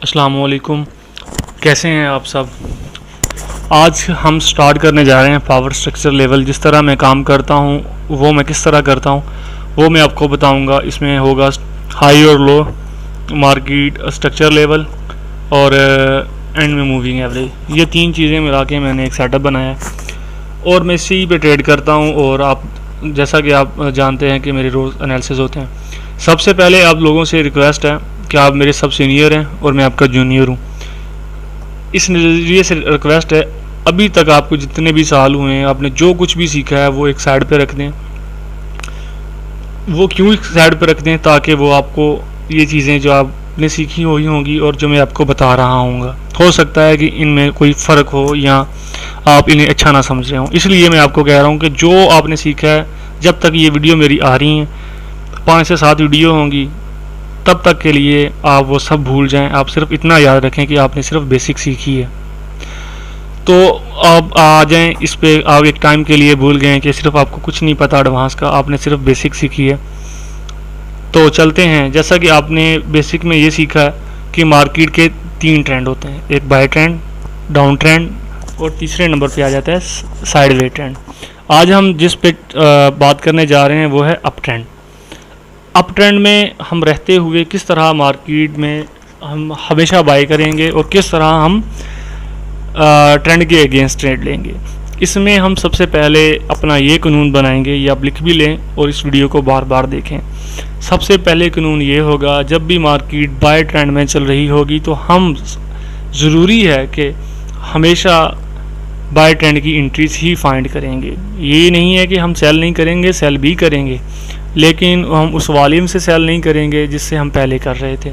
अस्सलाम वालेकुम। कैसे हैं आप सब। आज हम स्टार्ट करने जा रहे हैं पावर स्ट्रक्चर लेवल। जिस तरह मैं काम करता हूं वो मैं किस तरह करता हूं वो मैं आपको बताऊंगा। इसमें होगा हाई और लो, मार्केट, स्ट्रक्चर लेवल और एंड में मूविंग एवरेज। ये तीन चीज़ें मिला के मैंने एक सेटअप बनाया है और मैं इसी पे ट्रेड करता हूं। और आप जैसा कि आप जानते हैं कि मेरे रोज़ एनालिसिस होते हैं। सबसे पहले आप लोगों से रिक्वेस्ट है कि आप मेरे सब सीनियर हैं और मैं आपका जूनियर हूँ। इस नज़रिए से रिक्वेस्ट है, अभी तक आपको जितने भी साल हुए हैं आपने जो कुछ भी सीखा है वो एक साइड पे रख दें। वो क्यों एक साइड पे रख दें? ताकि वो आपको ये चीज़ें जो आपने सीखी हुई होंगी और जो मैं आपको बता रहा हूँगा, हो सकता है कि इनमें कोई फ़र्क हो या आप इन्हें अच्छा ना समझ रहे हों। इसलिए मैं आपको कह रहा हूँ कि जो आपने सीखा है, जब तक ये वीडियो मेरी आ रही हैं 5 से 7 वीडियो होंगी, तब तक के लिए आप वो सब भूल जाएं। आप सिर्फ इतना याद रखें कि आपने सिर्फ बेसिक सीखी है। तो आप आ जाएं इस पे। आप एक टाइम के लिए भूल गए कि सिर्फ आपको कुछ नहीं पता एडवांस का, आपने सिर्फ बेसिक सीखी है। तो चलते हैं। जैसा कि आपने बेसिक में ये सीखा है कि मार्केट के 3 ट्रेंड होते हैं, एक बाय ट्रेंड, डाउन ट्रेंड और तीसरे नंबर पे आ जाता है साइडवे ट्रेंड। आज हम जिस पे बात करने जा रहे हैं वो है अप ट्रेंड। अप ट्रेंड में हम रहते हुए किस तरह मार्केट में हम हमेशा बाय करेंगे और किस तरह हम ट्रेंड के अगेंस्ट ट्रेड लेंगे। इसमें हम सबसे पहले अपना ये कानून बनाएंगे, या आप लिख भी लें और इस वीडियो को बार बार देखें। सबसे पहले कानून ये होगा, जब भी मार्केट बाय ट्रेंड में चल रही होगी तो हम ज़रूरी है कि हमेशा बाय ट्रेंड की एंट्रीज ही फाइंड करेंगे। ये नहीं है कि हम सेल नहीं करेंगे, सेल भी करेंगे, लेकिन हम उस वॉल्यूम से सेल नहीं करेंगे जिससे हम पहले कर रहे थे।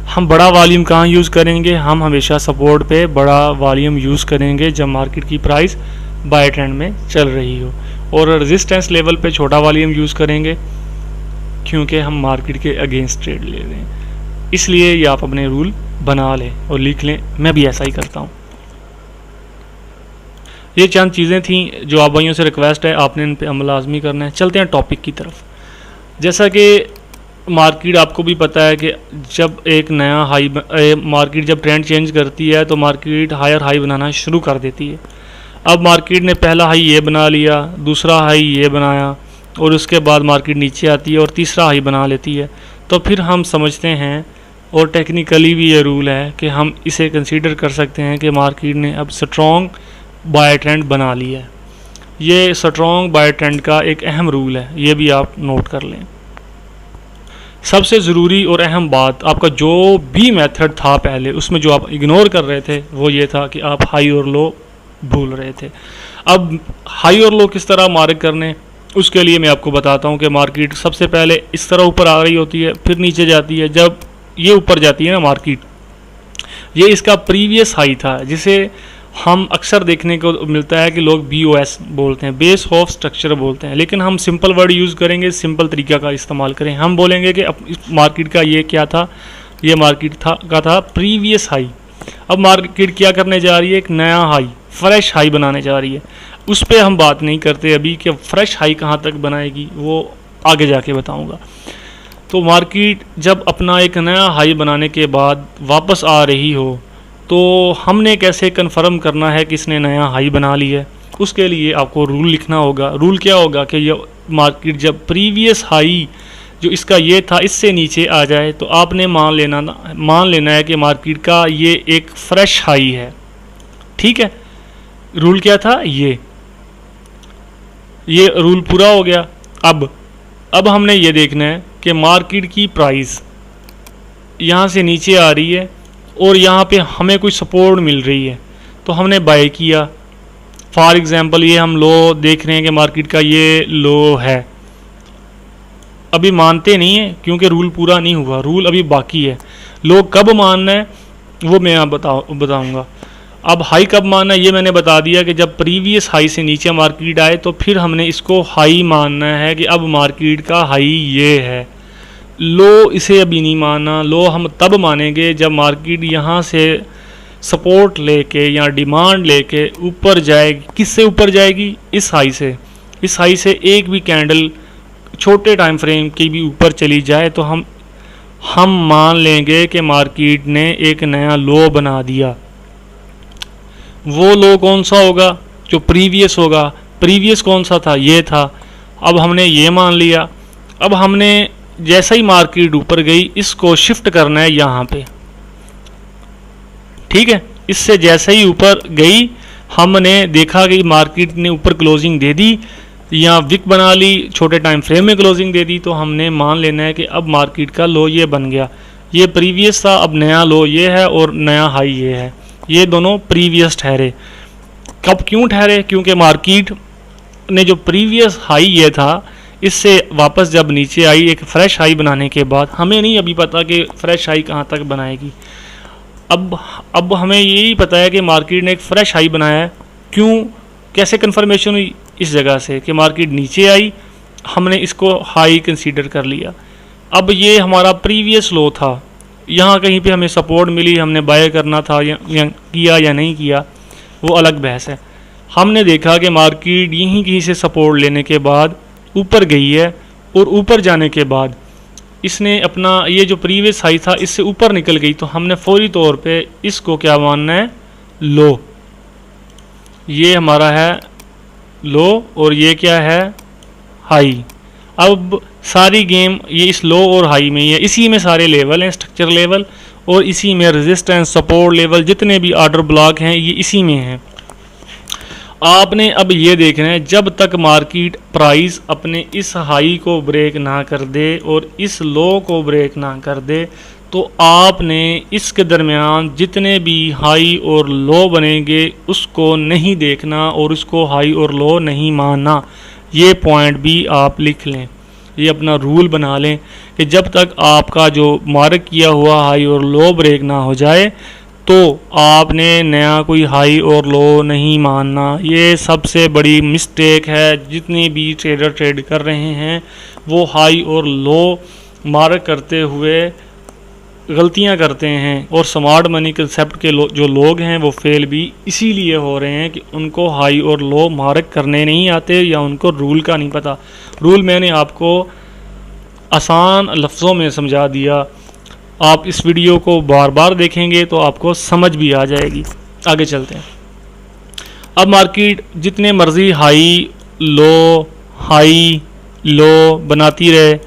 हम बड़ा वॉल्यूम कहाँ यूज़ करेंगे? हम हमेशा सपोर्ट पे बड़ा वॉल्यूम यूज़ करेंगे जब मार्केट की प्राइस बाय ट्रेंड में चल रही हो, और रेजिस्टेंस लेवल पे छोटा वॉल्यूम यूज़ करेंगे क्योंकि हम मार्केट के अगेंस्ट ट्रेड ले रहे हैं। इसलिए ये आप अपने रूल बना लें और लिख लें। मैं भी ऐसा ही करता हूँ। ये चंद चीज़ें थी जो आप भाइयों से रिक्वेस्ट है, आपने इन पे अमल लाजमी करना है। चलते हैं टॉपिक की तरफ। जैसा कि मार्केट आपको भी पता है कि जब एक नया हाई मार्केट जब ट्रेंड चेंज करती है तो मार्केट हायर हाई बनाना शुरू कर देती है। अब मार्केट ने पहला हाई ये बना लिया, दूसरा हाई ये बनाया और उसके बाद मार्केट नीचे आती है और तीसरा हाई बना लेती है। तो फिर हम समझते हैं, और टेक्निकली भी ये रूल है कि हम इसे कंसीडर कर सकते हैं कि मार्केट ने अब स्ट्रॉन्ग बाय ट्रेंड बना लिया है। ये स्ट्रॉन्ग बाय ट्रेंड का एक अहम रूल है, ये भी आप नोट कर लें। सबसे ज़रूरी और अहम बात, आपका जो भी मेथड था पहले, उसमें जो आप इग्नोर कर रहे थे वो ये था कि आप हाई और लो भूल रहे थे। अब हाई और लो किस तरह मार्क करने, उसके लिए मैं आपको बताता हूँ कि मार्केट सबसे पहले इस तरह ऊपर आ रही होती है, फिर नीचे जाती है। जब ये ऊपर जाती है ना मार्केट, ये इसका प्रीवियस हाई था, जिसे हम अक्सर देखने को मिलता है कि लोग BOS बोलते हैं, बेस ऑफ स्ट्रक्चर बोलते हैं, लेकिन हम सिंपल वर्ड यूज़ करेंगे, सिंपल तरीका का इस्तेमाल करें। हम बोलेंगे कि मार्केट का ये क्या था, ये मार्केट था प्रीवियस हाई। अब मार्केट क्या करने जा रही है? एक नया हाई, फ्रेश हाई बनाने जा रही है। उस पर हम बात नहीं करते अभी कि फ्रेश हाई कहाँ तक बनाएगी, वो आगे जाके बताऊँगा। तो मार्केट जब अपना एक नया हाई बनाने के बाद वापस आ रही हो, तो हमने कैसे कंफर्म करना है कि इसने नया हाई बना लिया है? उसके लिए आपको रूल लिखना होगा। रूल क्या होगा कि ये मार्केट जब प्रीवियस हाई जो इसका ये था इससे नीचे आ जाए तो आपने मान लेना है कि मार्केट का ये एक फ्रेश हाई है। ठीक है, रूल क्या था? ये रूल पूरा हो गया। अब हमने ये देखना है कि मार्केट की प्राइस यहाँ से नीचे आ रही है और यहाँ पे हमें कोई सपोर्ट मिल रही है, तो हमने बाय किया। फॉर एग्जांपल ये हम लो देख रहे हैं कि मार्केट का ये लो है। अभी मानते नहीं है क्योंकि रूल पूरा नहीं हुआ, रूल अभी बाकी है। लो कब मानना है वो मैं आप बताऊंगा। अब हाई कब मानना है ये मैंने बता दिया कि जब प्रीवियस हाई से नीचे मार्केट आए तो फिर हमने इसको हाई मानना है कि अब मार्केट का हाई ये है। लो इसे अभी नहीं मानना। लो हम तब मानेंगे जब मार्केट यहाँ से सपोर्ट लेके या डिमांड लेके ऊपर जाएगी। किससे ऊपर जाएगी? इस हाई से। इस हाई से एक भी कैंडल छोटे टाइम फ्रेम की भी ऊपर चली जाए तो हम हम मान लेंगे कि मार्केट ने एक नया लो बना दिया। वो लो कौन सा होगा? जो प्रीवियस होगा। प्रीवियस कौन सा था? ये था। अब हमने ये मान लिया। अब हमने जैसा ही मार्केट ऊपर गई, इसको शिफ्ट करना है यहाँ पे, ठीक है। इससे जैसे ही ऊपर गई, हमने देखा कि मार्केट ने ऊपर क्लोजिंग दे दी या विक बना ली, छोटे टाइम फ्रेम में क्लोजिंग दे दी, तो हमने मान लेना है कि अब मार्केट का लो ये बन गया। ये प्रीवियस था, अब नया लो ये है और नया हाई ये है। ये दोनों प्रीवियस ठहरे। कब क्यों ठहरे? क्योंकि मार्केट ने जो प्रीवियस हाई ये था, इससे वापस जब नीचे आई एक फ्रेश हाई बनाने के बाद, हमें नहीं अभी पता कि फ्रेश हाई कहाँ तक बनाएगी। अब हमें यही पता है कि मार्केट ने एक फ्रेश हाई बनाया है। क्यों? कैसे कंफर्मेशन हुई? इस जगह से कि मार्केट नीचे आई, हमने इसको हाई कंसीडर कर लिया। अब ये हमारा प्रीवियस लो था, यहाँ कहीं पे हमें सपोर्ट मिली, हमने बाय करना था या किया या नहीं किया, वो अलग बहस है। हमने देखा कि मार्केट यहीं कहीं से सपोर्ट लेने के बाद ऊपर गई है, और ऊपर जाने के बाद इसने अपना ये जो प्रीवियस हाई था इससे ऊपर निकल गई, तो हमने फौरी तौर पे इसको क्या मानना है? लो। ये हमारा है लो और ये क्या है? हाई। अब सारी गेम ये इस लो और हाई में ही है। इसी में सारे लेवल हैं, स्ट्रक्चर लेवल, और इसी में रेजिस्टेंस, सपोर्ट लेवल, जितने भी ऑर्डर ब्लॉक हैं ये इसी में हैं। आपने अब ये देखना है, जब तक मार्केट प्राइस अपने इस हाई को ब्रेक ना कर दे और इस लो को ब्रेक ना कर दे, तो आपने इसके दरमियान जितने भी हाई और लो बनेंगे उसको नहीं देखना और उसको हाई और लो नहीं मानना। ये पॉइंट भी आप लिख लें, ये अपना रूल बना लें कि जब तक आपका जो मार्क किया हुआ हाई और लो ब्रेक ना हो जाए, तो आपने नया कोई हाई और लो नहीं मानना। ये सबसे बड़ी मिस्टेक है। जितने भी ट्रेडर ट्रेड कर रहे हैं वो हाई और लो मार्क करते हुए गलतियां करते हैं, और स्मार्ट मनी कंसेप्ट के जो लोग हैं वो फेल भी इसीलिए हो रहे हैं कि उनको हाई और लो मार्क करने नहीं आते या उनको रूल का नहीं पता। रूल मैंने आपको आसान लफ्ज़ों में समझा दिया। आप इस वीडियो को बार बार देखेंगे तो आपको समझ भी आ जाएगी। आगे चलते हैं। अब मार्केट जितने मर्जी हाई लो बनाती रहे,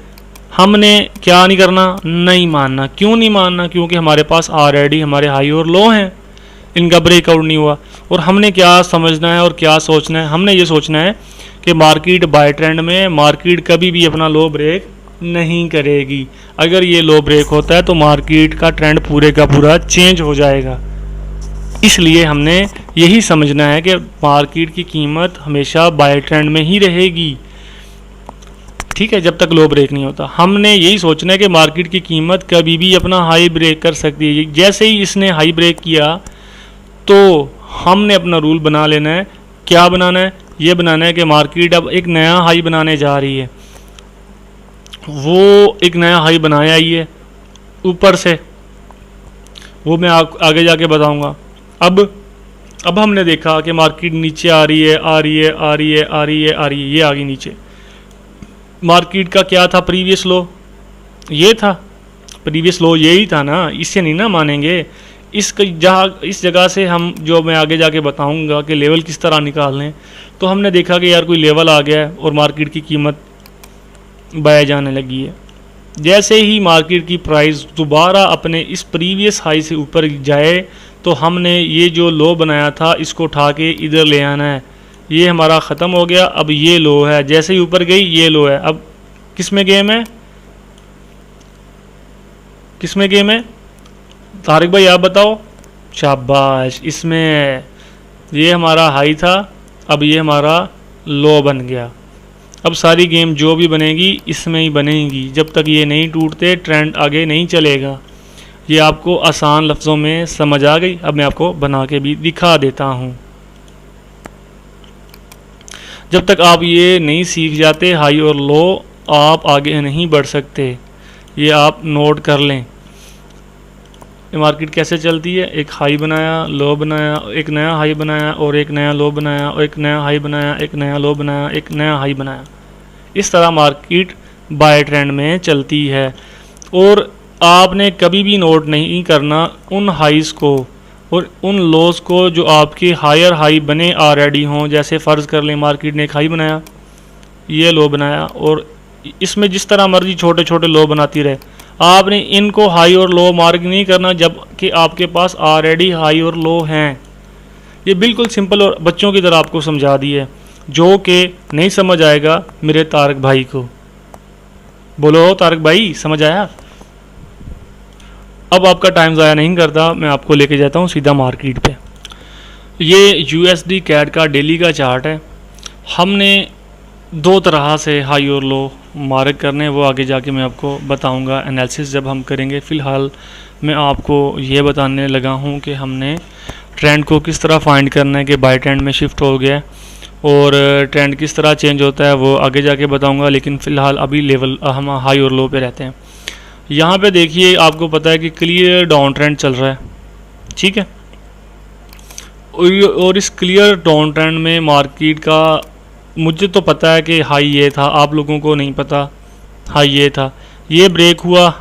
हमने क्या नहीं करना? नहीं मानना। क्यों नहीं मानना? क्योंकि हमारे पास ऑलरेडी हमारे हाई और लो हैं, इनका ब्रेकआउट नहीं हुआ। और हमने क्या समझना है और क्या सोचना है? हमने ये सोचना है कि मार्केट बाय ट्रेंड में मार्केट कभी भी अपना लो ब्रेक नहीं करेगी। अगर ये लो ब्रेक होता है तो मार्केट का ट्रेंड पूरे का पूरा चेंज हो जाएगा। इसलिए हमने यही समझना है कि मार्केट की कीमत हमेशा बाय ट्रेंड में ही रहेगी, ठीक है, जब तक लो ब्रेक नहीं होता। हमने यही सोचना है कि मार्केट की कीमत कभी भी अपना हाई ब्रेक कर सकती है। जैसे ही इसने हाई ब्रेक किया तो हमने अपना रूल बना लेना है। क्या बनाना है? ये बनाना है कि मार्केट अब एक नया हाई बनाने जा रही है। वो एक नया हाई बनाया ही है ऊपर से, वो मैं आगे जाके बताऊंगा। अब हमने देखा कि मार्केट नीचे आ रही है, ये आ गई नीचे। मार्केट का क्या था प्रीवियस लो? ये था प्रीवियस लो, यही था ना, इससे नहीं ना मानेंगे। इस जगह से हम जो मैं आगे जाके बताऊंगा कि लेवल किस तरह निकालने, तो हमने देखा कि यार कोई लेवल आ गया है और मार्केट की कीमत बाय जाने लगी है। जैसे ही मार्केट की प्राइस दोबारा अपने इस प्रीवियस हाई से ऊपर जाए, तो हमने ये जो लो बनाया था इसको उठा के इधर ले आना है। ये हमारा ख़त्म हो गया। अब ये लो है, जैसे ही ऊपर गई ये लो है। अब किस में गेम है? किस में गेम है तारिक भाई, आप बताओ। शाबाश, इसमें ये हमारा हाई था, अब ये हमारा लो बन गया। अब सारी गेम जो भी बनेगी इसमें ही बनेगी। जब तक ये नहीं टूटते ट्रेंड आगे नहीं चलेगा। ये आपको आसान लफ्ज़ों में समझ आ गई। अब मैं आपको बना के भी दिखा देता हूँ। जब तक आप ये नहीं सीख जाते हाई और लो, आप आगे नहीं बढ़ सकते। ये आप नोट कर लें। ये मार्केट कैसे चलती है? एक हाई बनाया, लो बनाया, एक नया हाई बनाया और एक नया लो बनाया और एक नया हाई बनाया, एक नया लो बनाया, एक नया हाई बनाया। इस तरह मार्केट बाय ट्रेंड में चलती है। और आपने कभी भी नोट नहीं करना उन हाइस को और उन लोस को जो आपके हायर हाई बने ऑलरेडी हों। जैसे फ़र्ज़ कर लें मार्केट ने एक हाई बनाया, ये लो बनाया, और इसमें जिस तरह मर्जी छोटे छोटे लो बनाती रहे, आपने इनको हाई और लो मार्क नहीं करना जबकि आपके पास ऑलरेडी हाई और लो हैं। ये बिल्कुल सिंपल और बच्चों की तरह आपको समझा दी है, जो कि नहीं समझ आएगा मेरे तारक भाई को। बोलो तारक भाई, समझ आया? अब आपका टाइम ज़ाया नहीं करता, मैं आपको लेके जाता हूँ सीधा मार्केट पे। ये USD कैड का डेली का चार्ट है। हमने दो तरह से हाई और लो मार्क करने, वो आगे जाके मैं आपको बताऊंगा एनालिसिस जब हम करेंगे। फ़िलहाल मैं आपको ये बताने लगा हूँ कि हमने ट्रेंड को किस तरह फाइंड करना है कि बाय ट्रेंड में शिफ्ट हो गया और ट्रेंड किस तरह चेंज होता है, वो आगे जाके बताऊंगा। लेकिन फ़िलहाल अभी लेवल हम हाई और लो पे रहते हैं। यहाँ पे देखिए, आपको पता है कि क्लियर डाउन ट्रेंड चल रहा है, ठीक है। और इस क्लियर डाउन ट्रेंड में मार्केट का, मुझे तो पता है कि हाई ये था, आप लोगों को नहीं पता हाई ये था। ये ब्रेक हुआ,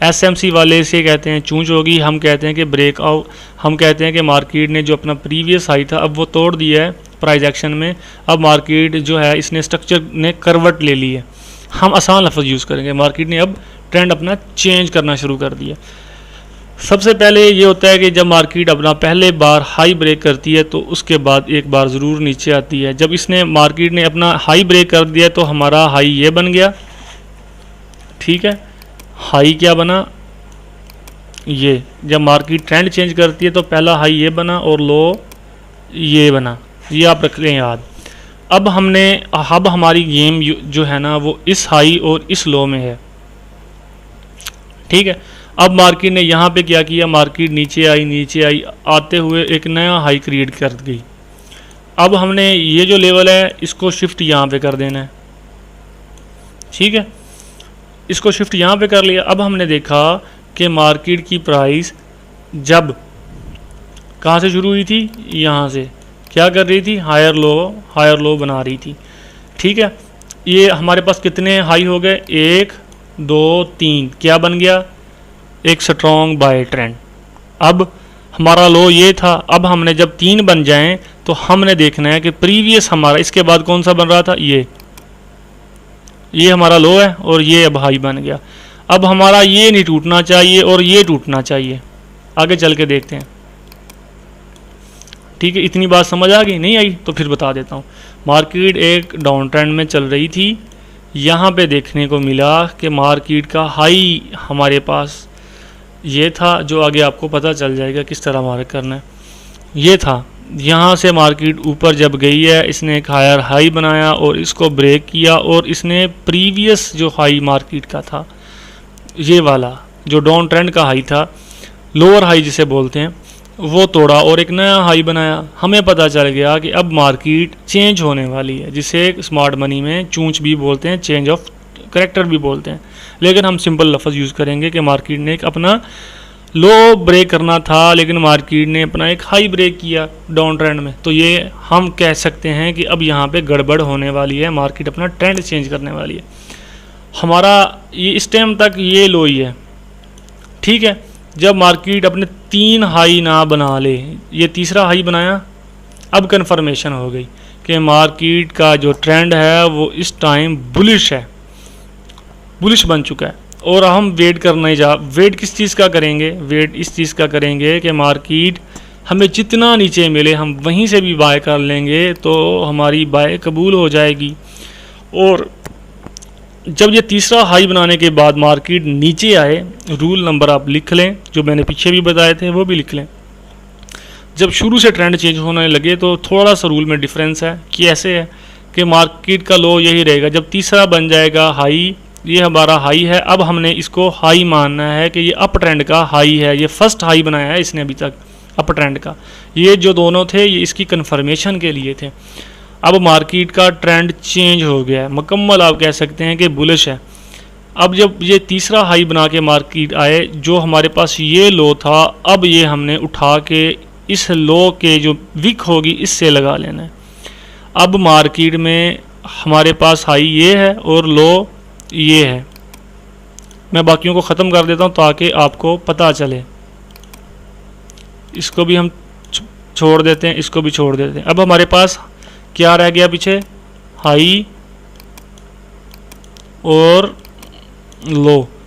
SMC वाले इसे कहते हैं चूंच होगी, हम कहते हैं कि ब्रेक आउट। हम कहते हैं कि मार्केट ने जो अपना प्रीवियस हाई था अब वो तोड़ दिया है प्राइस एक्शन में। अब मार्केट जो है इसने स्ट्रक्चर ने करवट ले ली है। हम आसान लफ्ज़ यूज़ करेंगे, मार्केट ने अब ट्रेंड अपना चेंज करना शुरू कर दिया। सबसे पहले ये होता है कि जब मार्केट अपना पहले बार हाई ब्रेक करती है तो उसके बाद एक बार ज़रूर नीचे आती है। जब इसने मार्केट ने अपना हाई ब्रेक कर दिया तो हमारा हाई ये बन गया, ठीक है। हाई क्या बना, ये। जब मार्केट ट्रेंड चेंज करती है तो पहला हाई ये बना और लो ये बना, ये आप रख लें याद। अब हमारी गेम जो है ना वो इस हाई और इस लो में है, ठीक है। अब मार्केट ने यहाँ पे क्या किया, मार्केट नीचे आई आते हुए एक नया हाई क्रिएट कर गई। अब हमने ये जो लेवल है इसको शिफ्ट यहाँ पे कर देना है, ठीक है। इसको शिफ्ट यहाँ पे कर लिया। अब हमने देखा कि मार्केट की प्राइस जब कहाँ से शुरू हुई थी, यहाँ से क्या कर रही थी, हायर लो बना रही थी, ठीक है। ये हमारे पास कितने हाई हो गए, 1 2 3, क्या बन गया, एक स्ट्रॉन्ग बाय ट्रेंड। अब हमारा लो ये था, अब हमने जब 3 बन जाएं तो हमने देखना है कि प्रीवियस हमारा इसके बाद कौन सा बन रहा था, ये हमारा लो है और ये अब हाई बन गया। अब हमारा ये नहीं टूटना चाहिए और ये टूटना चाहिए। आगे चल के देखते हैं, ठीक है। इतनी बात समझ आ गई? नहीं आई तो फिर बता देता हूँ। मार्केट एक डाउन ट्रेंड में चल रही थी, यहाँ पे देखने को मिला कि मार्केट का हाई हमारे पास ये था, जो आगे आपको पता चल जाएगा किस तरह मार्क करना है। ये था, यहाँ से मार्केट ऊपर जब गई है इसने एक हायर हाई बनाया और इसको ब्रेक किया और इसने प्रीवियस जो हाई मार्केट का था, ये वाला जो डाउन ट्रेंड का हाई था, लोअर हाई जिसे बोलते हैं, वो तोड़ा और एक नया हाई बनाया। हमें पता चल गया कि अब मार्केट चेंज होने वाली है, जिसे स्मार्ट मनी में चूंच भी बोलते हैं, चेंज ऑफ करैक्टर भी बोलते हैं। लेकिन हम सिंपल लफ्ज़ यूज़ करेंगे कि मार्केट ने एक अपना लो ब्रेक करना था लेकिन मार्केट ने अपना एक हाई ब्रेक किया डाउन ट्रेंड में। तो ये हम कह सकते हैं कि अब यहाँ पे गड़बड़ होने वाली है, मार्केट अपना ट्रेंड चेंज करने वाली है। हमारा ये इस टाइम तक ये लो ही है, ठीक है। जब मार्केट अपने 3 हाई ना बना ले, ये तीसरा हाई बनाया, अब कन्फर्मेशन हो गई कि मार्केट का जो ट्रेंड है वो इस टाइम बुलिश है, बुलिश बन चुका है। और हम वेट किस चीज़ का करेंगे, वेट इस चीज़ का करेंगे कि मार्केट हमें जितना नीचे मिले हम वहीं से भी बाय कर लेंगे तो हमारी बाय कबूल हो जाएगी। और जब ये तीसरा हाई बनाने के बाद मार्केट नीचे आए, रूल नंबर आप लिख लें, जो मैंने पीछे भी बताए थे वो भी लिख लें। जब शुरू से ट्रेंड चेंज होने लगे तो थोड़ा सा रूल में डिफरेंस है कि ऐसे है कि मार्केट का लो यही रहेगा। जब तीसरा बन जाएगा हाई, ये हमारा हाई है, अब हमने इसको हाई मानना है कि ये अप ट्रेंड का हाई है। ये फर्स्ट हाई बनाया है इसने अभी तक अप ट्रेंड का। ये जो दोनों थे ये इसकी कन्फर्मेशन के लिए थे। अब मार्केट का ट्रेंड चेंज हो गया है, मुकम्मल आप कह सकते हैं कि बुलिश है। अब जब ये तीसरा हाई बना के मार्केट आए, जो हमारे पास ये लो था, अब ये हमने उठा के इस लो के जो विक होगी इससे लगा लेना है। अब मार्केट में हमारे पास हाई ये है और लो ये है, मैं बाकियों को ख़त्म कर देता हूँ ताकि आपको पता चले। इसको भी हम छोड़ देते हैं, इसको भी छोड़ देते हैं। अब हमारे पास क्या रह गया पीछे, हाई और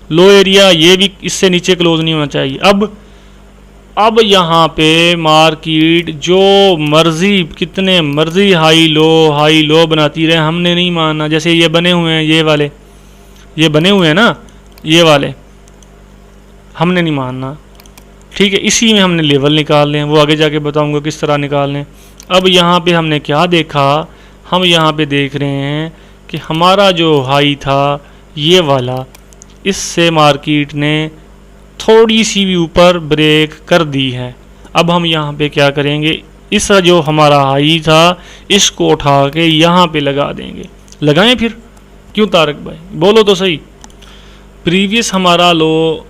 लो एरिया, ये भी इससे नीचे क्लोज नहीं होना चाहिए। अब यहाँ पे मार्केट जो मर्जी कितने मर्जी हाई लो बनाती रहे, हमने नहीं मानना। जैसे ये बने हुए हैं, ये बने हुए हैं ना, ये वाले, हमने नहीं मानना। ठीक है, इसी में हमने लेवल निकालने हैं, वो आगे जाके बताऊंगा किस तरह निकालने। अब यहाँ पे हमने क्या देखा, हम यहाँ पे देख रहे हैं कि हमारा जो हाई था ये वाला, इससे मार्केट ने थोड़ी सी भी ऊपर ब्रेक कर दी है। अब हम यहाँ पे क्या करेंगे, इस जो हमारा हाई था इसको उठा के यहाँ पे लगा देंगे। लगाएं फिर, क्यों तारक भाई बोलो तो सही। प्रीवियस हमारा लो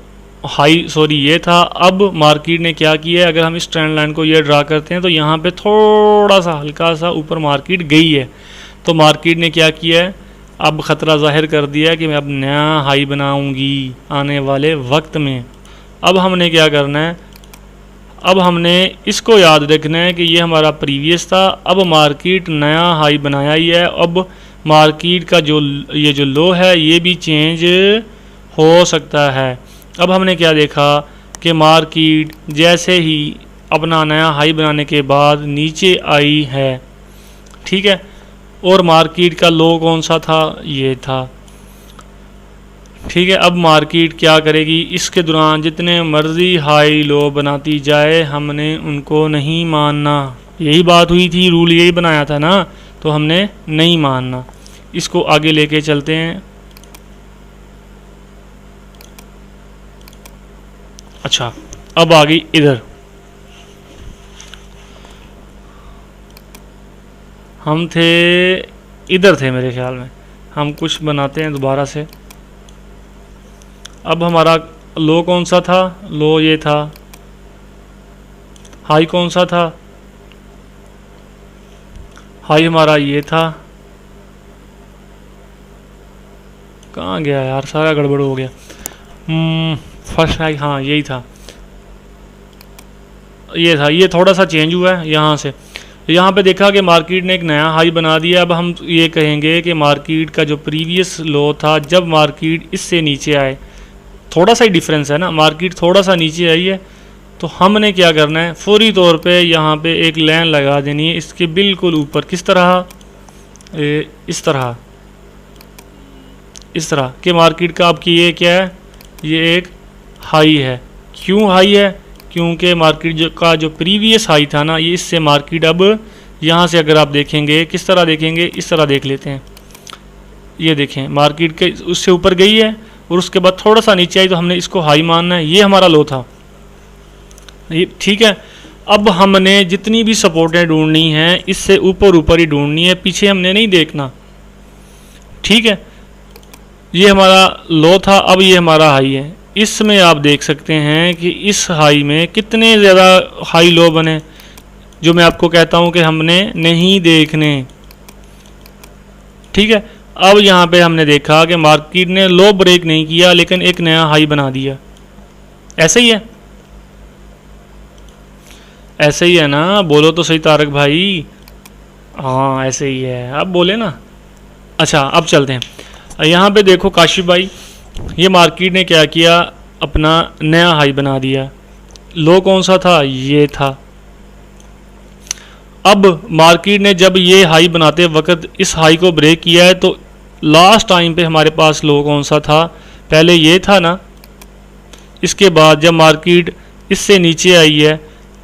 हाई ये था। अब मार्केट ने क्या किया है, अगर हम इस ट्रेंड लाइन को ये ड्रा करते हैं तो यहाँ पे थोड़ा सा हल्का सा ऊपर मार्केट गई है। तो मार्केट ने क्या किया है, अब ख़तरा ज़ाहिर कर दिया है कि मैं अब नया हाई बनाऊंगी आने वाले वक्त में। अब हमने क्या करना है, अब हमने इसको याद रखना है कि ये हमारा प्रीवियस था। अब मार्केट नया हाई बनाया ही है। अब मार्केट का ये जो लो है ये भी चेंज हो सकता है। अब हमने क्या देखा कि मार्केट जैसे ही अपना नया हाई बनाने के बाद नीचे आई है, ठीक है, और मार्केट का लो कौन सा था, ये था। ठीक है, अब मार्केट क्या करेगी, इसके दौरान जितने मर्जी हाई लो बनाती जाए हमने उनको नहीं मानना। यही बात हुई थी, रूल यही बनाया था ना, तो हमने नहीं मानना। इसको आगे लेके चलते हैं। अच्छा, अब आ गई इधर, हम थे इधर थे मेरे ख्याल में, हम कुछ बनाते हैं दोबारा से। अब हमारा लो कौन सा था, लो ये था। हाई कौन सा था, हाई हमारा ये था। कहाँ गया यार, सारा गड़बड़ हो गया। फर्स्ट हाई, हाँ यही था, ये था। ये थोड़ा सा चेंज हुआ है यहाँ से। यहाँ पे देखा कि मार्केट ने एक नया हाई बना दिया। अब हम ये कहेंगे कि मार्केट का जो प्रीवियस लो था, जब मार्केट इससे नीचे आए, थोड़ा सा ही डिफरेंस है ना, मार्केट थोड़ा सा नीचे आई है, तो हमने क्या करना है, फौरी तौर पे यहाँ पे एक लाइन लगा देनी है इसके बिल्कुल ऊपर। किस तरह, इस तरह कि मार्केट का आपकी ये क्या है, ये एक हाई है। क्यों हाई है, क्योंकि मार्केट का जो प्रीवियस हाई था ना, ये इससे मार्केट अब यहाँ से अगर आप देखेंगे, किस तरह देखेंगे, इस तरह देख लेते हैं। ये देखें, मार्केट के उससे ऊपर गई है और उसके बाद थोड़ा सा नीचे आई, तो हमने इसको हाई मानना है। ये हमारा लो था, ये ठीक है। अब हमने जितनी भी सपोर्टें ढूंढनी हैं इससे ऊपर ही ढूंढनी है, पीछे हमने नहीं देखना। ठीक है, ये हमारा लो था, अब ये हमारा हाई है। इसमें आप देख सकते हैं कि इस हाई में कितने ज़्यादा हाई लो बने, जो मैं आपको कहता हूं कि हमने नहीं देखने। ठीक है, अब यहाँ पे हमने देखा कि मार्केट ने लो ब्रेक नहीं किया लेकिन एक नया हाई बना दिया। ऐसे ही है, ऐसे ही है ना, बोलो तो सही तारक भाई। हाँ ऐसे ही है, अब बोले ना। अच्छा, अब चलते हैं। यहाँ पे देखो काशिफ भाई, ये मार्केट ने क्या किया, अपना नया हाई बना दिया। लो कौन सा था, ये था। अब मार्केट ने जब ये हाई बनाते वक्त इस हाई को ब्रेक किया है, तो लास्ट टाइम पे हमारे पास लो कौन सा था, पहले ये था ना। इसके बाद जब मार्केट इससे नीचे आई है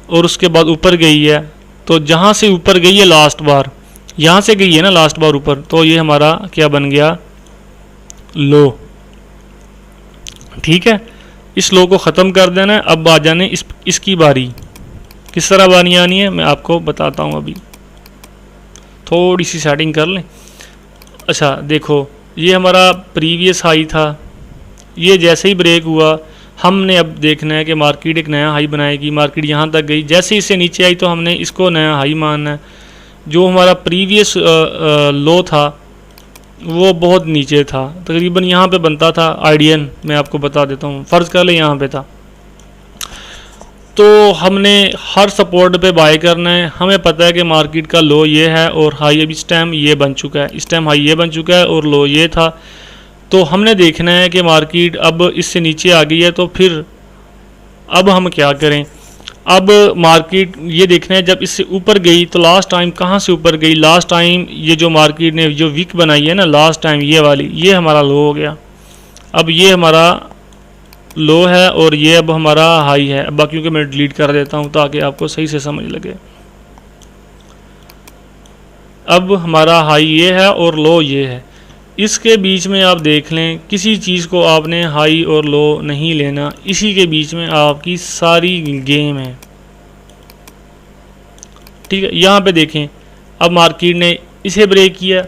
और उसके बाद ऊपर गई है, तो जहाँ से ऊपर गई है लास्ट बार, यहाँ से गई है ना लास्ट बार ऊपर, तो ये हमारा क्या बन गया, लो। ठीक है, इस लो को ख़त्म कर देना है। अब आ जाने इसकी बारी। किस तरह बारी आनी है मैं आपको बताता हूँ, अभी थोड़ी सी सेटिंग कर लें। अच्छा देखो, ये हमारा प्रीवियस हाई था, ये जैसे ही ब्रेक हुआ हमने अब देखना है कि मार्केट एक नया हाई बनाएगी। मार्केट यहाँ तक गई, जैसे इससे नीचे आई तो हमने इसको नया हाई मानना है। जो हमारा प्रीवियस लो था वो बहुत नीचे था, तकरीबन यहाँ पे बनता था आइडियन, मैं आपको बता देता हूँ, फ़र्ज़ कर ले यहाँ पे था। तो हमने हर सपोर्ट पे बाय करना है। हमें पता है कि मार्केट का लो ये है और हाई अब इस टाइम ये बन चुका है, इस टाइम हाई ये बन चुका है और लो ये था। तो हमने देखना है कि मार्केट अब इससे नीचे आ गई है, तो फिर अब हम क्या करें। अब मार्केट ये देखना है जब इससे ऊपर गई तो लास्ट टाइम कहाँ से ऊपर गई। लास्ट टाइम ये जो मार्केट ने जो वीक बनाई है ना लास्ट टाइम, ये वाली, ये हमारा लो हो गया। अब ये हमारा लो है और ये अब हमारा हाई है। अब बाकियों के मैं डिलीट कर देता हूँ ताकि आपको सही से समझ लगे। अब हमारा हाई ये है और लो ये है। इसके बीच में आप देख लें, किसी चीज़ को आपने हाई और लो नहीं लेना, इसी के बीच में आपकी सारी गेम है। ठीक है, यहाँ पे देखें अब मार्केट ने इसे ब्रेक किया,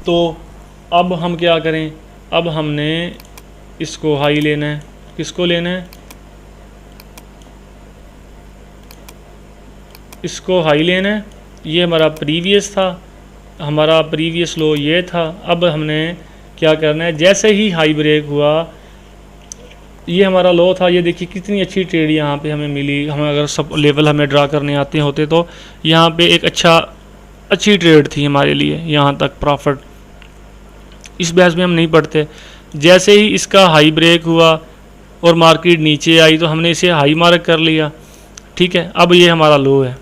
तो अब हम क्या करें। अब हमने इसको हाई लेना है। किसको लेना है, इसको हाई लेना है। ये हमारा प्रीवियस था, हमारा प्रीवियस लो ये था। अब हमने क्या करना है, जैसे ही हाई ब्रेक हुआ, ये हमारा लो था, ये देखिए कितनी अच्छी ट्रेड यहाँ पे हमें मिली। हमें अगर सब लेवल हमें ड्रा करने आते होते तो यहाँ पे एक अच्छी ट्रेड थी हमारे लिए, यहाँ तक प्रॉफिट। इस बहस में हम नहीं पढ़ते। जैसे ही इसका हाई ब्रेक हुआ और मार्केट नीचे आई तो हमने इसे हाई मार्क कर लिया। ठीक है, अब ये हमारा लो है।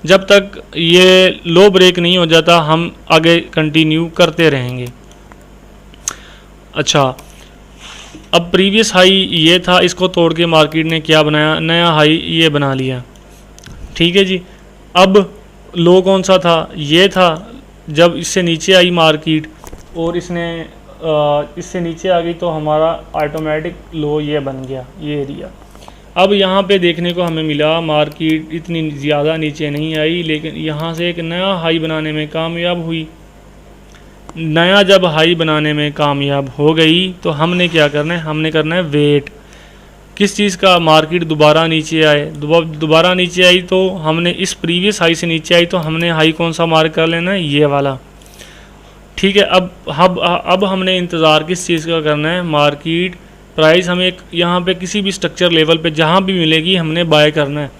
जब तक ये लो ब्रेक नहीं हो जाता हम आगे कंटिन्यू करते रहेंगे। अच्छा, अब प्रीवियस हाई ये था, इसको तोड़ के मार्केट ने क्या बनाया, नया हाई ये बना लिया। ठीक है जी, अब लो कौन सा था, ये था। जब इससे नीचे आई मार्केट और इससे नीचे आ गई तो हमारा ऑटोमेटिक लो ये बन गया, ये एरिया। अब यहाँ पे देखने को हमें मिला मार्केट इतनी ज़्यादा नीचे नहीं आई, लेकिन यहाँ से एक नया हाई बनाने में कामयाब हुई। नया जब हाई बनाने में कामयाब हो गई तो हमने क्या करना है, हमने करना है वेट। किस चीज़ का, मार्केट दोबारा नीचे आए। दोबारा नीचे आई तो हमने इस प्रीवियस हाई से नीचे आई तो हमने हाई कौन सा मार्क कर लेना है, ये वाला। ठीक है, अब हमने इंतज़ार किस चीज़ का करना है, मार्केट प्राइस हमें यहाँ पे किसी भी स्ट्रक्चर लेवल पे जहाँ भी मिलेगी हमने बाय करना है।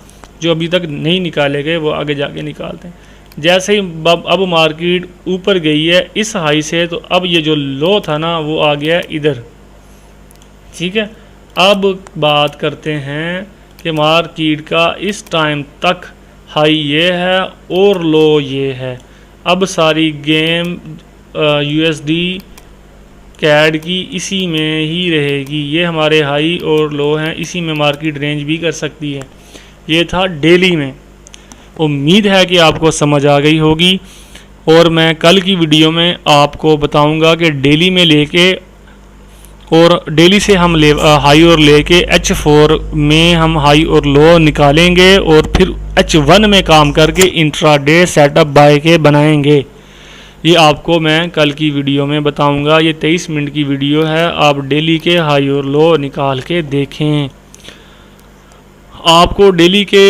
जो अभी तक नहीं निकाले गए वो आगे जाके निकालते हैं। जैसे ही अब मार्केट ऊपर गई है इस हाई से, तो अब ये जो लो था ना वो आ गया इधर। ठीक है, अब बात करते हैं कि मार्केट का इस टाइम तक हाई ये है और लो ये है। अब सारी गेम यूएसडी कैड की इसी में ही रहेगी। ये हमारे हाई और लो हैं, इसी में मार्केट रेंज भी कर सकती है। ये था डेली में। उम्मीद है कि आपको समझ आ गई होगी और मैं कल की वीडियो में आपको बताऊंगा कि डेली में लेके और डेली से हम हाई और लेके H4 में हम हाई और लो निकालेंगे और फिर H1 में काम करके इंट्राडे सेटअप बाय के बनाएंगे। ये आपको मैं कल की वीडियो में बताऊंगा। ये 23 मिनट की वीडियो है, आप डेली के हाई और लो निकाल के देखें। आपको डेली के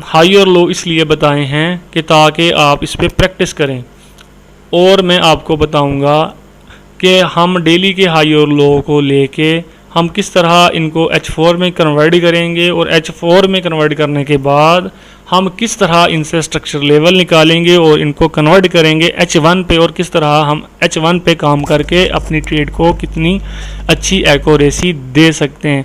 हाई और लो इसलिए बताए हैं कि ताकि आप इस पर प्रैक्टिस करें। और मैं आपको बताऊंगा कि हम डेली के हाई और लो को लेके हम किस तरह इनको H4 में कन्वर्ट करेंगे और H4 में कन्वर्ट करने के बाद हम किस तरह इनसे स्ट्रक्चर लेवल निकालेंगे और इनको कन्वर्ट करेंगे H1 पे, और किस तरह हम H1 पे काम करके अपनी ट्रेड को कितनी अच्छी एक्यूरेसी दे सकते हैं।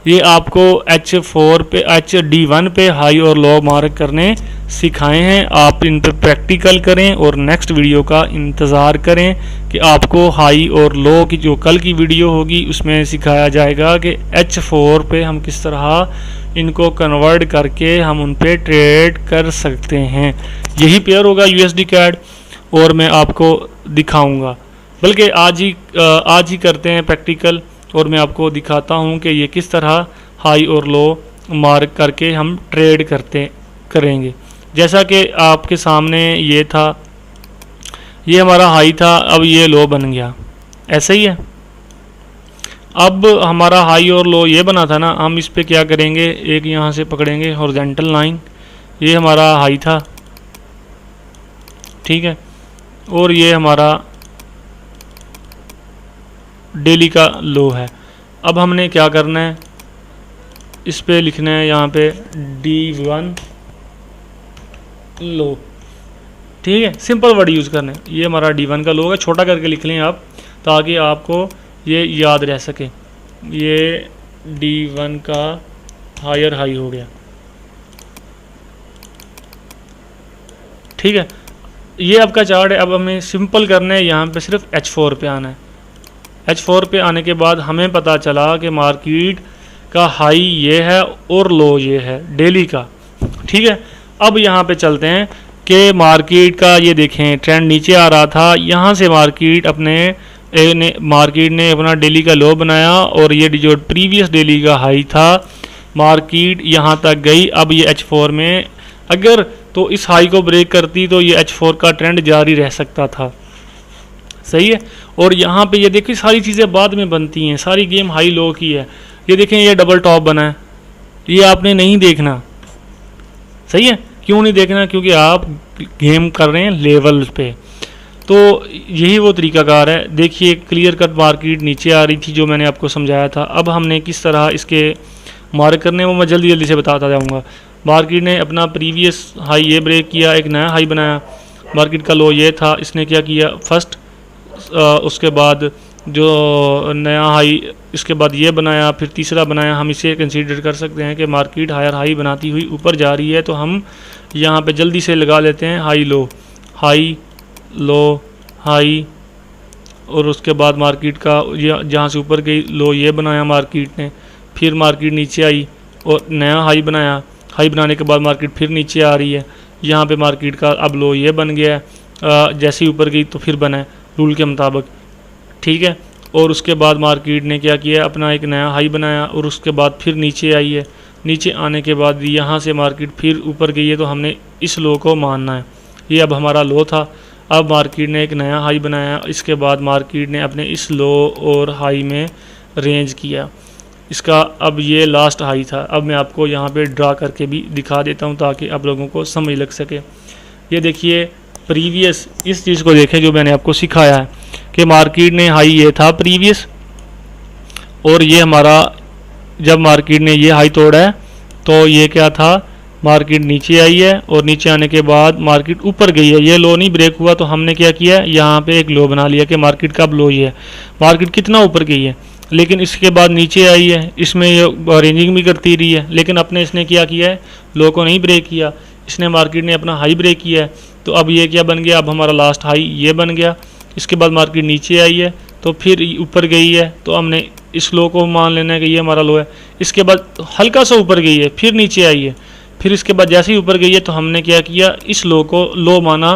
ये आपको H4 पे HD1 पे हाई और लो मार्क करने सिखाए हैं। आप इन पे प्रैक्टिकल करें और नेक्स्ट वीडियो का इंतज़ार करें कि आपको हाई और लो की जो कल की वीडियो होगी उसमें सिखाया जाएगा कि H4 पे हम किस तरह इनको कन्वर्ट करके हम उन पे ट्रेड कर सकते हैं। यही पेयर होगा USD CAD और मैं आपको दिखाऊंगा, बल्कि आज ही करते हैं प्रैक्टिकल और मैं आपको दिखाता हूं कि ये किस तरह हाई और लो मार्क करके हम ट्रेड करेंगे। जैसा कि आपके सामने ये था, ये हमारा हाई था, अब ये लो बन गया, ऐसा ही है। अब हमारा हाई और लो ये बना था ना, हम इस पे क्या करेंगे, एक यहाँ से पकड़ेंगे हॉरिजॉन्टल लाइन। ये हमारा हाई था, ठीक है, और ये हमारा डेली का लो है। अब हमने क्या करना है, इस पे लिखना है यहाँ पे D1 लो, ठीक है, सिंपल वर्ड यूज़ करना है। ये हमारा D1 का लो है, छोटा करके लिख लें आप ताकि आपको ये याद रह सके। ये D1 का हायर हाई हो गया, ठीक है। ये आपका चार्ट है। अब हमें सिंपल करना है, यहाँ पे सिर्फ H4 पे आना है। H4 पे आने के बाद हमें पता चला कि मार्केट का हाई ये है और लो ये है डेली का, ठीक है। अब यहाँ पे चलते हैं कि मार्केट का ये देखें ट्रेंड नीचे आ रहा था, यहाँ से मार्केट ने अपना डेली का लो बनाया और ये जो प्रीवियस डेली का हाई था मार्केट यहाँ तक गई। अब ये H4 में अगर तो इस हाई को ब्रेक करती तो ये H4 का ट्रेंड जारी रह सकता था, सही है। और यहाँ पे ये देखिए सारी चीज़ें बाद में बनती हैं, सारी गेम हाई लो की है। ये देखें ये डबल टॉप बना है, ये आपने नहीं देखना, सही है। क्यों नहीं देखना, क्योंकि आप गेम कर रहे हैं लेवल पे। तो यही वो तरीकाकार है। देखिए क्लियर कट मार्केट नीचे आ रही थी जो मैंने आपको समझाया था। अब हमने किस तरह इसके मार्क करने वो मैं जल्दी जल्दी से बताता जाऊँगा। मार्केट ने अपना प्रीवियस हाई ये ब्रेक किया, एक नया हाई बनाया। मार्केट का लो ये था, इसने क्या किया फर्स्ट, उसके बाद जो नया हाई, इसके बाद ये बनाया, फिर तीसरा बनाया। हम इसे कंसीडर कर सकते हैं कि मार्केट हायर हाई बनाती हुई ऊपर जा रही है। तो हम यहाँ पे जल्दी से लगा लेते हैं हाई लो हाई, और उसके बाद मार्केट का जहाँ से ऊपर गई लो ये बनाया मार्केट ने, फिर मार्केट नीचे आई और नया हाई बनाया। हाई बनाने के बाद मार्केट फिर नीचे आ रही है, यहाँ पे मार्केट का अब लो ये बन गया है। जैसे ही ऊपर गई तो फिर बना है रूल के मुताबिक, ठीक है। और उसके बाद मार्केट ने क्या किया, अपना एक नया हाई बनाया और उसके बाद फिर नीचे आई है। नीचे आने के बाद यहाँ से मार्केट फिर ऊपर गई है, तो हमने इस लो को मानना है। ये अब हमारा लो था। अब मार्केट ने एक नया हाई बनाया, इसके बाद मार्केट ने अपने इस लो और हाई में रेंज किया। इसका अब ये लास्ट हाई था। अब मैं आपको यहाँ पे ड्रा करके भी दिखा देता हूँ ताकि आप लोगों को समझ लग सके। ये देखिए प्रीवियस, इस चीज़ को देखें जो मैंने आपको सिखाया है कि मार्केट ने हाई ये था प्रीवियस, और ये हमारा जब मार्केट ने ये हाई तोड़ा है तो ये क्या था, मार्केट नीचे आई है और नीचे आने के बाद मार्केट ऊपर गई है। ये लो नहीं ब्रेक हुआ तो हमने क्या किया, यहाँ पे एक लो बना लिया कि मार्केट का अब लो ही है। मार्केट कितना ऊपर गई है, लेकिन इसके बाद नीचे आई है, इसमें ये रेंजिंग भी करती रही है, लेकिन अपने इसने क्या किया है, लो को नहीं ब्रेक किया। इसने मार्केट ने अपना हाई ब्रेक किया है। तो अब ये क्या बन गया, अब हमारा लास्ट हाई ये बन गया। इसके बाद मार्केट नीचे आई है तो फिर ऊपर गई है, तो हमने इस लो को मान लेना है कि ये हमारा लो है। इसके बाद हल्का सा ऊपर गई है, फिर नीचे आई है, फिर इसके बाद जैसे ही ऊपर गई है तो हमने क्या किया, इस लो को लो माना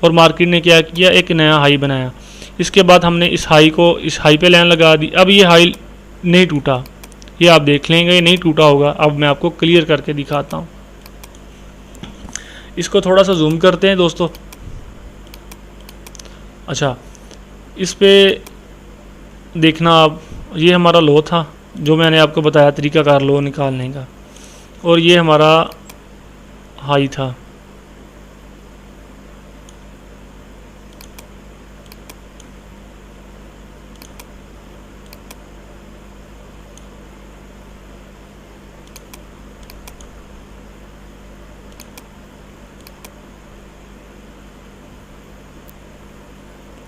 और मार्केट ने क्या किया, एक नया हाई बनाया। इसके बाद हमने इस हाई को इस हाई पे लाइन लगा दी। अब ये हाई नहीं टूटा, ये आप देख लेंगे ये नहीं टूटा होगा। अब मैं आपको क्लियर करके दिखाता हूँ। इसको थोड़ा सा जूम करते हैं दोस्तों। अच्छा, इस पे देखना आप, ये हमारा लो था जो मैंने आपको बताया तरीकाकार लो निकालने का, और ये हमारा हाई था।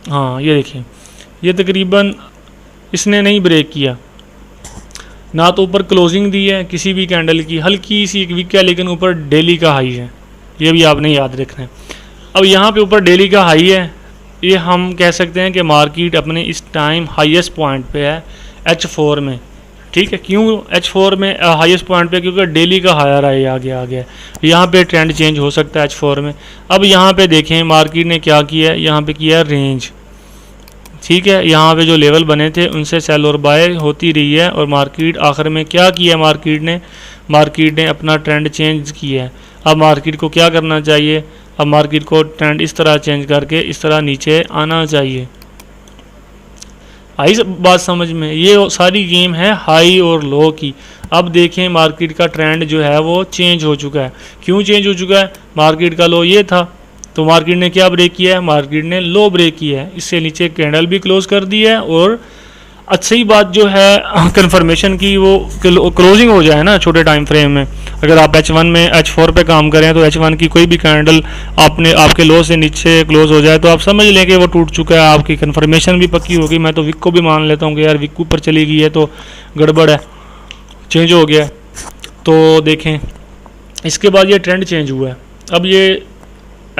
हाँ ये देखिए, ये तकरीबन इसने नहीं ब्रेक किया ना, तो ऊपर क्लोजिंग दी है किसी भी कैंडल की, हल्की सी एक वीक है, लेकिन ऊपर डेली का हाई है। ये भी आपने याद रखना है। अब यहाँ पे ऊपर डेली का हाई है, ये हम कह सकते हैं कि मार्केट अपने इस टाइम हाईएस्ट पॉइंट पे है H4 में, ठीक है। क्यों H4 में हाईएस्ट पॉइंट पे, क्योंकि डेली का हायर हाई आ गया। यहाँ पे ट्रेंड चेंज हो सकता है H4 में। अब यहाँ पे देखें मार्केट ने क्या किया है, यहाँ पे किया रेंज, ठीक है। यहाँ पे जो लेवल बने थे उनसे सेल और बाय होती रही है, और मार्केट आखिर में क्या किया, मार्केट ने अपना ट्रेंड चेंज किया है। अब मार्केट को क्या करना चाहिए, अब मार्केट को ट्रेंड इस तरह चेंज करके इस तरह नीचे आना चाहिए। आई बात समझ में, ये सारी गेम है हाई और लो की। अब देखें मार्केट का ट्रेंड जो है वो चेंज हो चुका है। क्यों चेंज हो चुका है, मार्केट का लो ये था तो मार्केट ने क्या ब्रेक किया है, मार्केट ने लो ब्रेक किया है, इससे नीचे कैंडल भी क्लोज कर दी है। और अच्छी बात जो है कंफर्मेशन की, वो क्लोजिंग हो जाए ना छोटे टाइम फ्रेम में। अगर आप H1 में H4 पे काम करें तो H1 की कोई भी कैंडल आपके लो से नीचे क्लोज हो जाए तो आप समझ लें कि वो टूट चुका है, आपकी कंफर्मेशन भी पक्की होगी। मैं तो विक को भी मान लेता हूँ कि यार विक ऊपर चली गई है तो गड़बड़ है, चेंज हो गया है। तो देखें इसके बाद ये ट्रेंड चेंज हुआ है। अब ये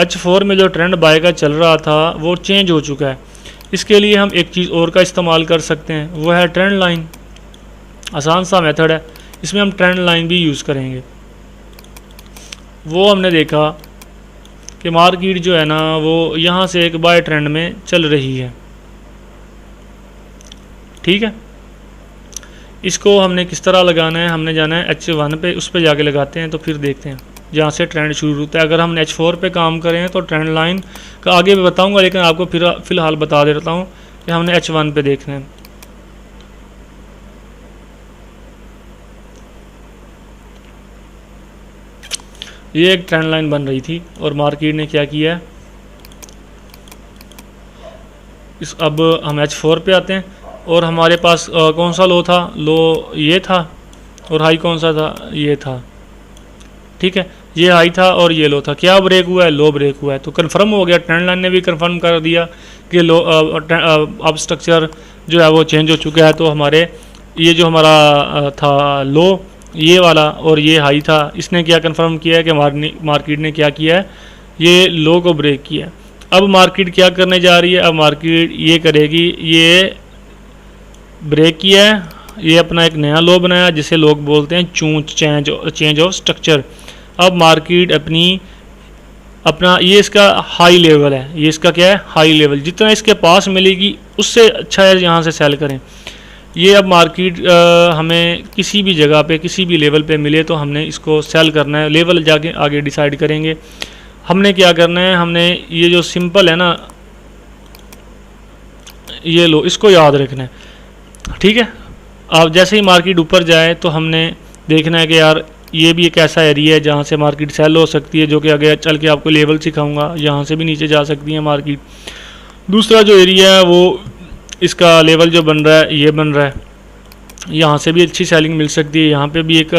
H4 में जो ट्रेंड बाय का चल रहा था वो चेंज हो चुका है। इसके लिए हम एक चीज़ और का इस्तेमाल कर सकते हैं, वो है ट्रेंड लाइन। आसान सा मेथड है, इसमें हम ट्रेंड लाइन भी यूज़ करेंगे। वो हमने देखा कि मार्केट जो है ना वो यहाँ से एक बाय ट्रेंड में चल रही है, ठीक है। इसको हमने किस तरह लगाना है, हमने जाना है H1 पे, उस पे जाके लगाते हैं तो फिर देखते हैं जहाँ से ट्रेंड शुरू होता है। अगर हम H4 पे काम करें तो ट्रेंड लाइन का आगे भी बताऊंगा, लेकिन आपको फिर फ़िलहाल बता देता हूँ कि हमने H1 पे देखना है। ये एक ट्रेंड लाइन बन रही थी और मार्केट ने क्या किया है, अब हम H4 पे आते हैं और हमारे पास कौन सा लो था, लो ये था और हाई कौन सा था, ये था, ठीक है। ये हाई था और ये लो था, क्या ब्रेक हुआ है, लो ब्रेक हुआ है। तो कंफर्म हो गया, ट्रेंड लाइन ने भी कंफर्म कर दिया कि लो अब स्ट्रक्चर जो है वो चेंज हो चुका है। तो हमारे ये जो हमारा था लो ये वाला और ये हाई था, इसने क्या कंफर्म किया है कि मार्केट ने क्या किया है, ये लो को ब्रेक किया है। अब मार्केट क्या करने जा रही है, अब मार्केट ये करेगी, ये ब्रेक किया है, ये अपना एक नया लो बनाया जिसे लोग बोलते हैं चेंज ऑफ स्ट्रक्चर। अब मार्केट अपना ये इसका हाई लेवल है, ये इसका क्या है, हाई लेवल। जितना इसके पास मिलेगी उससे अच्छा है यहाँ से सेल करें। ये अब मार्केट हमें किसी भी जगह पे किसी भी लेवल पे मिले तो हमने इसको सेल करना है, लेवल जाके आगे डिसाइड करेंगे। हमने क्या करना है, हमने ये जो सिंपल है ना ये लो, इसको याद रखना है, ठीक है। अब जैसे ही मार्केट ऊपर जाए तो हमने देखना है कि यार ये भी एक ऐसा एरिया है जहाँ से मार्केट सेल हो सकती है, जो कि आगे चल के आपको लेवल सिखाऊंगा। यहाँ से भी नीचे जा सकती है मार्केट। दूसरा जो एरिया है वो इसका लेवल जो बन रहा है ये बन रहा है, यहाँ से भी अच्छी सेलिंग मिल सकती है, यहाँ पे भी एक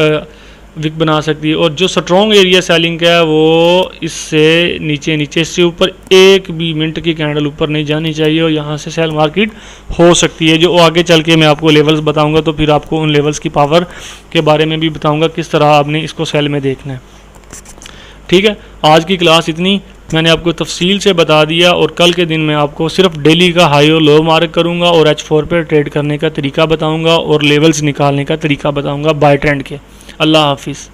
विक बना सकती है। और जो स्ट्रॉन्ग एरिया सेलिंग का है वो इससे नीचे से ऊपर एक भी मिनट की कैंडल ऊपर नहीं जानी चाहिए और यहाँ से सेल मार्केट हो सकती है। जो आगे चल के मैं आपको लेवल्स बताऊंगा तो फिर आपको उन लेवल्स की पावर के बारे में भी बताऊंगा किस तरह आपने इसको सेल में देखना है, ठीक है। आज की क्लास इतनी मैंने आपको तफसील से बता दिया और कल के दिन मैं आपको सिर्फ डेली का हाई और लो मार्क करूंगा और H4 पे ट्रेड करने का तरीका बताऊंगा और लेवल्स निकालने का तरीका बताऊंगा बाय ट्रेंड के। अल्लाह हाफिज़।